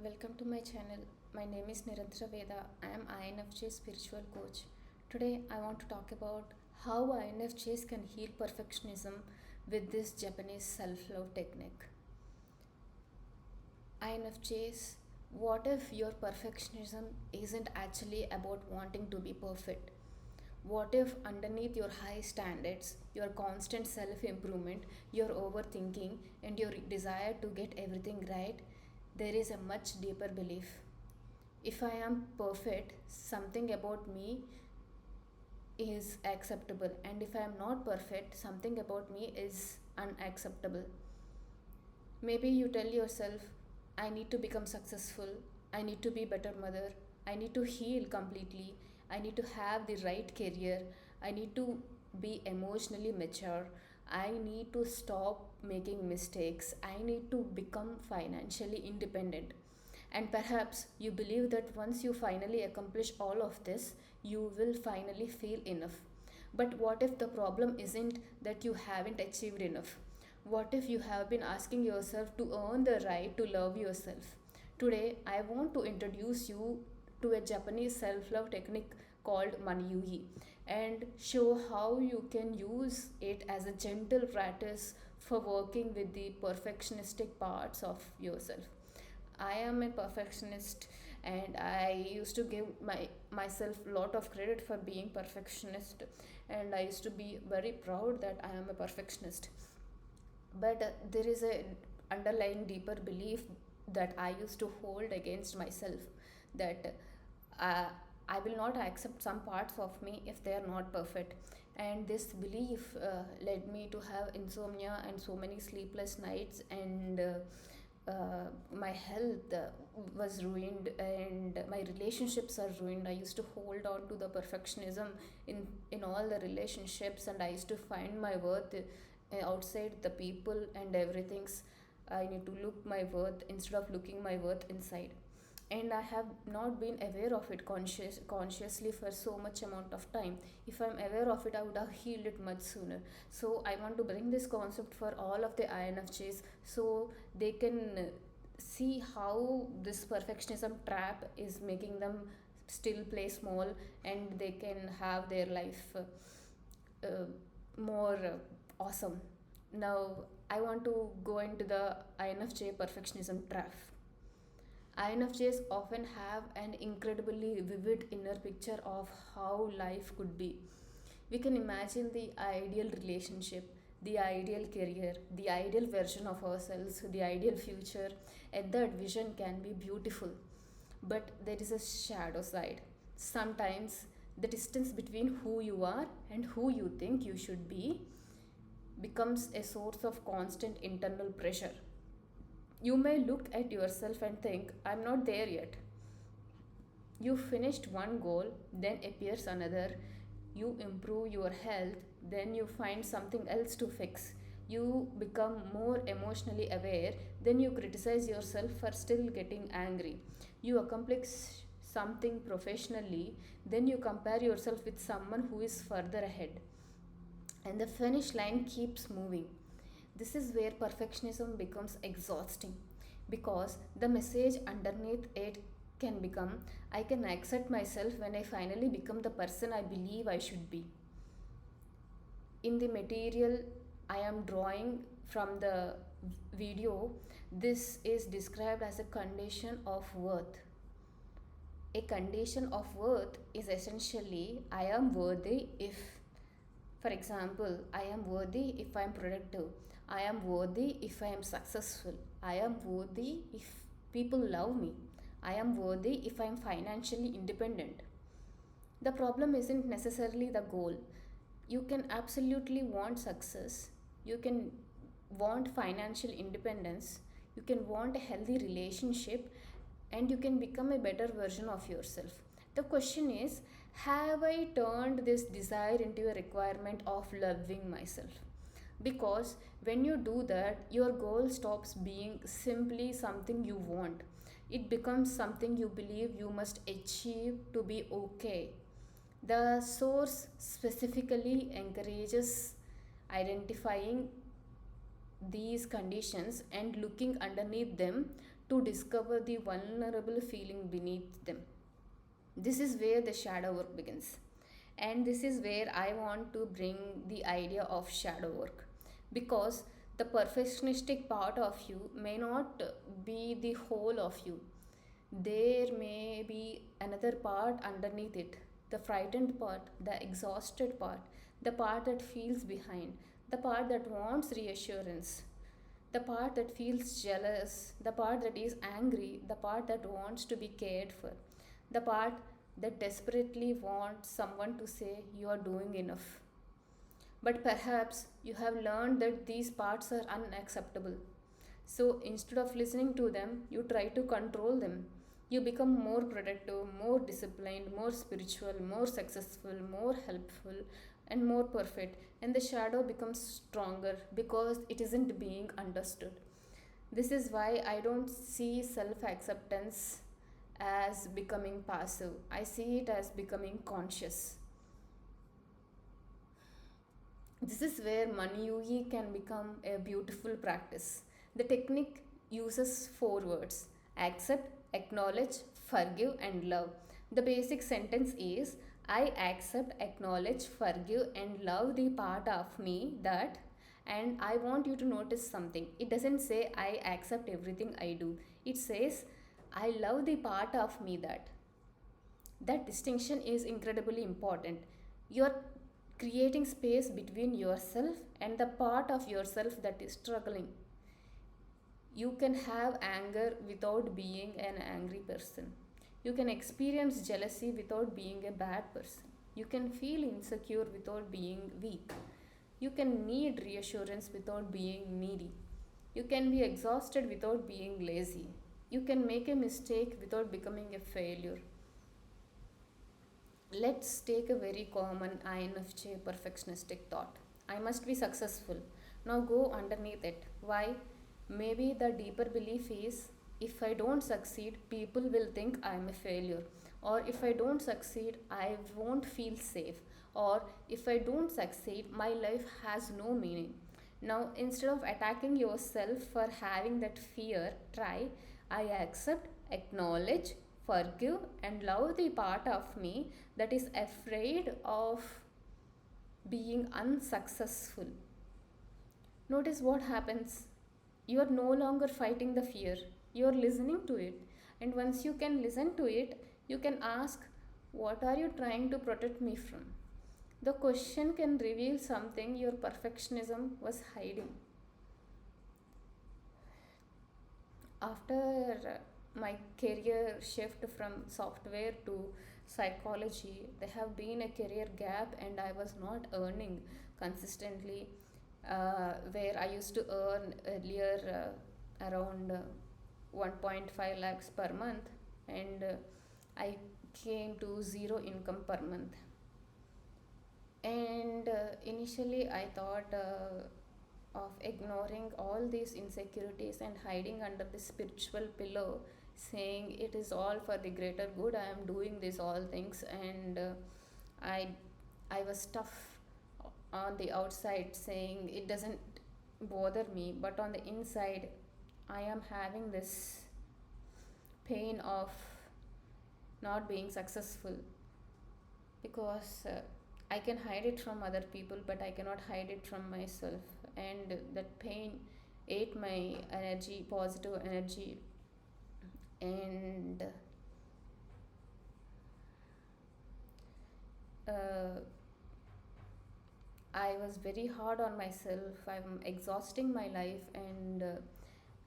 Welcome to my channel. My name is Nirantara Veda. I am INFJ spiritual coach. Today I want to talk about how INFJs can heal perfectionism with this Japanese self-love technique. INFJs, what if your perfectionism isn't actually about wanting to be perfect? What if underneath your high standards, your constant self improvement, your overthinking, and your desire to get everything right, there is a much deeper belief? If I am perfect, something about me is acceptable, and if I am not perfect, something about me is unacceptable. Maybe you tell yourself, I need to become successful, I need to be better mother, I need to heal completely, I need to have the right career, I need to be emotionally mature, I need to stop making mistakes, I need to become financially independent. And perhaps you believe that once you finally accomplish all of this, you will finally feel enough. But what if the problem isn't that you haven't achieved enough? What if you have been asking yourself to earn the right to love yourself? Today, I want to introduce you to a Japanese self love technique called Manayui and show how you can use it as a gentle practice for working with the perfectionistic parts of yourself. I am a perfectionist and I used to give myself a lot of credit for being perfectionist, and I used to be very proud that I am a perfectionist. But there is a underlying deeper belief that I used to hold against myself, that uh, I will not accept some parts of me if they are not perfect. And this belief led me to have insomnia and so many sleepless nights, and my health was ruined, and my relationships are ruined. I used to hold on to the perfectionism in all the relationships, and I used to find my worth outside the people and everything's. I need to look my worth instead of looking my worth inside, and I have not been aware of it consciously for so much amount of time. If I'm aware of it, I would have healed it much sooner. So I want to bring this concept for all of the INFJs so they can see how this perfectionism trap is making them still play small, and they can have their life more awesome. Now I want to go into the INFJ perfectionism trap. INFJs often have an incredibly vivid inner picture of how life could be. We can imagine the ideal relationship, the ideal career, the ideal version of ourselves, the ideal future, and that vision can be beautiful. But there is a shadow side. Sometimes the distance between who you are and who you think you should be becomes a source of constant internal pressure. You may look at yourself and think, I'm not there yet. You finished one goal, then appears another. You improve your health, then you find something else to fix. You become more emotionally aware, then you criticize yourself for still getting angry. You accomplish something professionally, then you compare yourself with someone who is further ahead. And the finish line keeps moving. This is where perfectionism becomes exhausting, because the message underneath it can become, I can accept myself when I finally become the person I believe I should be. In the material I am drawing from the video, this is described as a condition of worth. A condition of worth is essentially, I am worthy if, for example, I am worthy if I am productive, I am worthy if I am successful, I am worthy if people love me, I am worthy if I am financially independent. The problem isn't necessarily the goal. You can absolutely want success, you can want financial independence, you can want a healthy relationship, and you can become a better version of yourself. The question is, have I turned this desire into a requirement of loving myself? Because when you do that, your goal stops being simply something you want. It becomes something you believe you must achieve to be okay. The source specifically encourages identifying these conditions and looking underneath them to discover the vulnerable feeling beneath them. This is where the shadow work begins. And this is where I want to bring the idea of shadow work, because the perfectionistic part of you may not be the whole of you. There may be another part underneath it, the frightened part, the exhausted part, the part that feels behind, the part that wants reassurance, the part that feels jealous, the part that is angry, the part that wants to be cared for, the part that desperately wants someone to say you are doing enough. But perhaps you have learned that these parts are unacceptable. So instead of listening to them, you try to control them. You become more productive, more disciplined, more spiritual, more successful, more helpful, and more perfect. And the shadow becomes stronger because it isn't being understood. This is why I don't see self acceptance as becoming passive, I see it as becoming conscious. This is where Manayui can become a beautiful practice. The technique uses four words: accept, acknowledge, forgive, and love. The basic sentence is: I accept, acknowledge, forgive, and love the part of me that. And I want you to notice something. It doesn't say I accept everything I do, it says I love the part of me that. That distinction is incredibly important. You're creating space between yourself and the part of yourself that is struggling. You can have anger without being an angry person. You can experience jealousy without being a bad person. You can feel insecure without being weak. You can need reassurance without being needy. You can be exhausted without being lazy. You can make a mistake without becoming a failure. Let's take a very common INFJ perfectionistic thought: I must be successful. Now go underneath it. Why? Maybe the deeper belief is, if I don't succeed, people will think I'm a failure. Or if I don't succeed, I won't feel safe. Or if I don't succeed, my life has no meaning. Now, instead of attacking yourself for having that fear, try: I accept, acknowledge, forgive, and love the part of me that is afraid of being unsuccessful. Notice what happens. You are no longer fighting the fear, you are listening to it. And once you can listen to it, you can ask, what are you trying to protect me from? The question can reveal something your perfectionism was hiding. After my career shift from software to psychology, there have been a career gap and I was not earning consistently, where I used to earn earlier around 1.5 lakhs per month, and I came to zero income per month. And initially I thought of ignoring all these insecurities and hiding under the spiritual pillow, saying it is all for the greater good, I am doing these all things. And i I was tough on the outside, saying it doesn't bother me, but on the inside I am having this pain of not being successful, because I can hide it from other people, but I cannot hide it from myself. And that pain ate my energy, positive energy. And uh, I was very hard on myself. I'm exhausting my life, and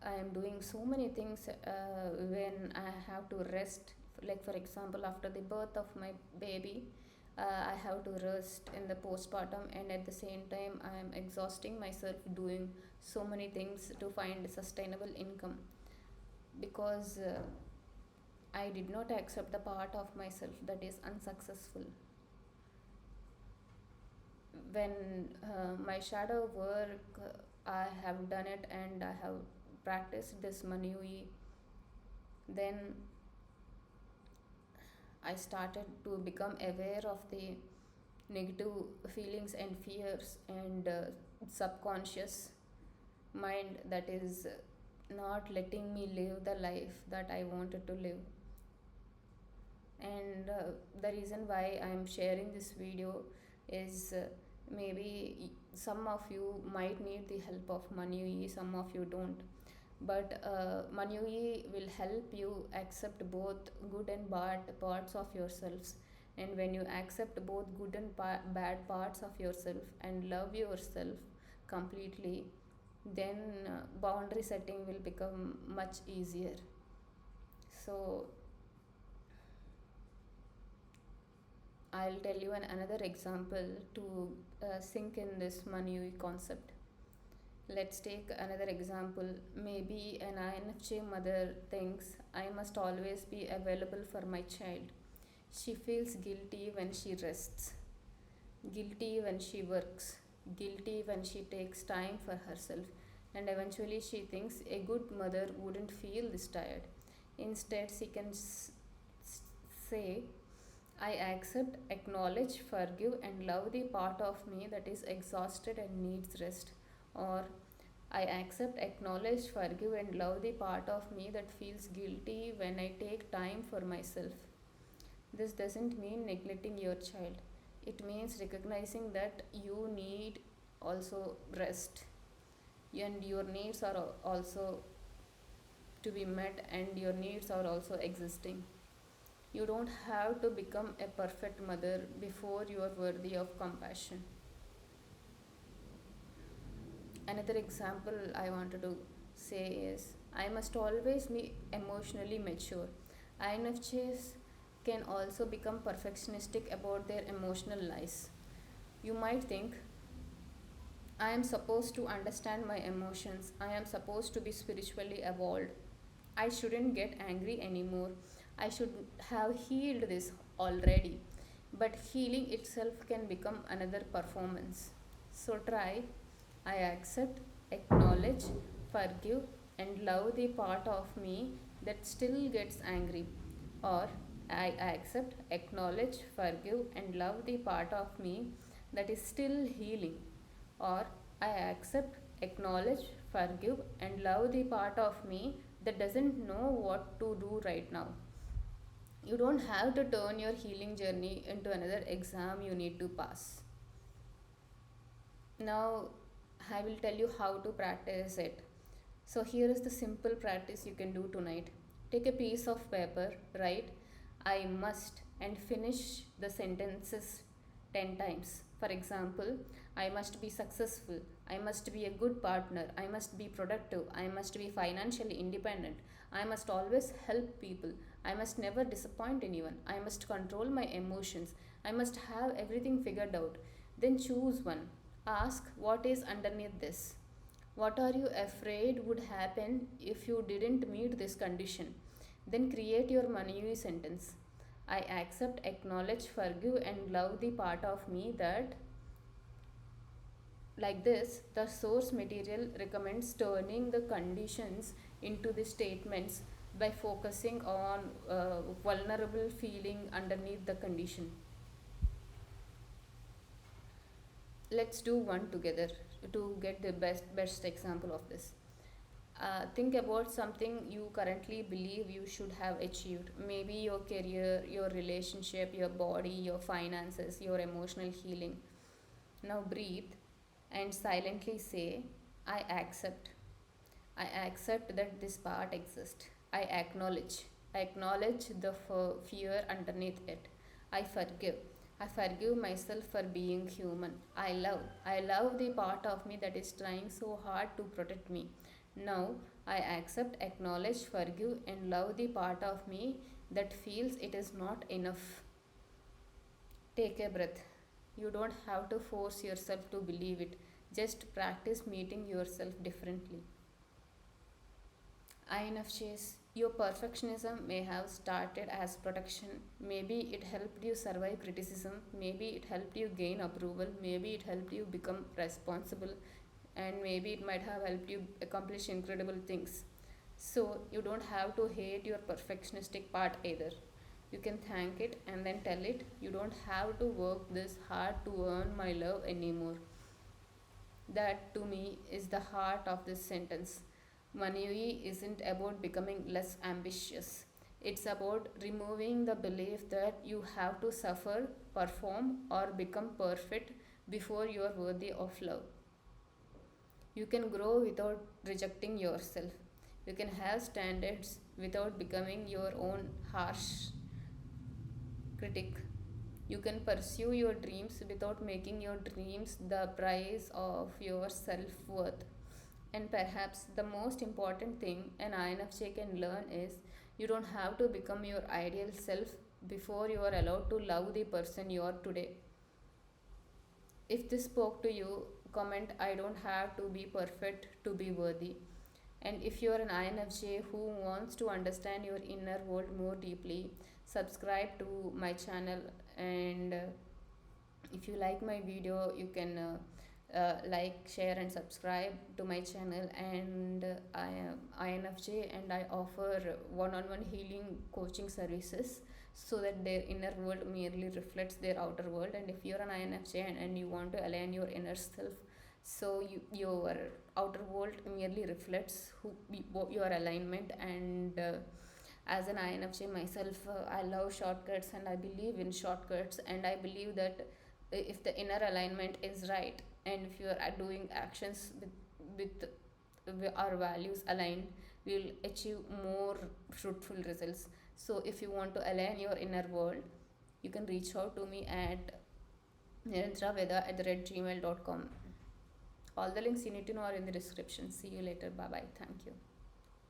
I am doing so many things when I have to rest. Like, for example, after the birth of my baby, I have to rest in the postpartum, and at the same time, I am exhausting myself doing so many things to find sustainable income, because I did not accept the part of myself that is unsuccessful. When my shadow work, I have done it and I have practiced this Manayui, then I started to become aware of the negative feelings and fears and subconscious mind that is not letting me live the life that I wanted to live. And the reason why I'm sharing this video is maybe some of you might need the help of Manayui, some of you don't. But Manayui will help you accept both good and bad parts of yourselves. And when you accept both good and bad parts of yourself and love yourself completely, then boundary setting will become much easier. So I'll tell you another example to sink in this Manayui concept. Let's take another example. Maybe an INFJ mother thinks I must always be available for my child. She feels guilty when she rests, guilty when she works, guilty when she takes time for herself, and eventually she thinks a good mother wouldn't feel this tired. Instead, she can say, I accept, acknowledge, forgive, and love the part of me that is exhausted and needs rest. Or, I accept, acknowledge, forgive, and love the part of me that feels guilty when I take time for myself. This doesn't mean neglecting your child, it means recognizing that you need also rest, and your needs are also to be met, and your needs are also existing. You don't have to become a perfect mother before you are worthy of compassion. Another example I wanted to say is I must always be emotionally mature. INFJs can also become perfectionistic about their emotional lives. You might think, I am supposed to understand my emotions, I am supposed to be spiritually evolved, I shouldn't get angry anymore, I should have healed this already. But healing itself can become another performance. So try I accept, acknowledge, forgive, and love the part of me that still gets angry. Or I accept, acknowledge, forgive, and love the part of me that is still healing. Or I accept, acknowledge, forgive, and love the part of me that doesn't know what to do right now. You don't have to turn your healing journey into another exam you need to pass. Now, I will tell you how to practice it. So, here is the simple practice you can do tonight. Take a piece of paper, write I must, and finish the sentences 10 times. For example, I must be successful, I must be a good partner, I must be productive, I must be financially independent, I must always help people, I must never disappoint anyone, I must control my emotions, I must have everything figured out. Then choose one. Ask what is underneath this. What are you afraid would happen if you didn't meet this condition? Then create your Manayui sentence. I accept, acknowledge, forgive, and love the part of me that. Like this, the source material recommends turning the conditions into the statements by focusing on vulnerable feeling underneath the condition. Let's do one together to get the best example of this. Think about something you currently believe you should have achieved. Maybe your career, your relationship, your body, your finances, your emotional healing. Now breathe and silently say, I accept. I accept that this part exists. I acknowledge. I acknowledge the fear underneath it. I forgive. I forgive myself for being human. I love. I love the part of me that is trying so hard to protect me. Now I accept, acknowledge, forgive, and love the part of me that feels it is not enough. Take a breath. You don't have to force yourself to believe it. Just practice meeting yourself differently. INFJs, your perfectionism may have started as protection. Maybe it helped you survive criticism. Maybe it helped you gain approval. Maybe it helped you become responsible. And maybe it might have helped you accomplish incredible things. So, you don't have to hate your perfectionistic part either. You can thank it and then tell it, you don't have to work this hard to earn my love anymore. That to me is the heart of this sentence. Manayui isn't about becoming less ambitious. It's about removing the belief that you have to suffer, perform, or become perfect before you are worthy of love. You can grow without rejecting yourself. You can have standards without becoming your own harsh critic. You can pursue your dreams without making your dreams the price of your self worth. And perhaps the most important thing an INFJ can learn is you don't have to become your ideal self before you are allowed to love the person you are today. If this spoke to you, comment I don't have to be perfect to be worthy. And if you are an INFJ who wants to understand your inner world more deeply, subscribe to my channel. And if you like my video, you can like, share, and subscribe to my channel. And I am INFJ, and I offer one-on-one healing coaching services so that their inner world merely reflects their outer world. And if you're an INFJ, and you want to align your inner self, so your outer world merely reflects your alignment. And as an INFJ myself, I love shortcuts and I believe in shortcuts, and I believe that if the inner alignment is right, and if you are doing actions with our values aligned, we will achieve more fruitful results. So if you want to align your inner world, you can reach out to me at nirantara@gmail.com. All the links you need to know are in the description. See you later. Bye bye. Thank you.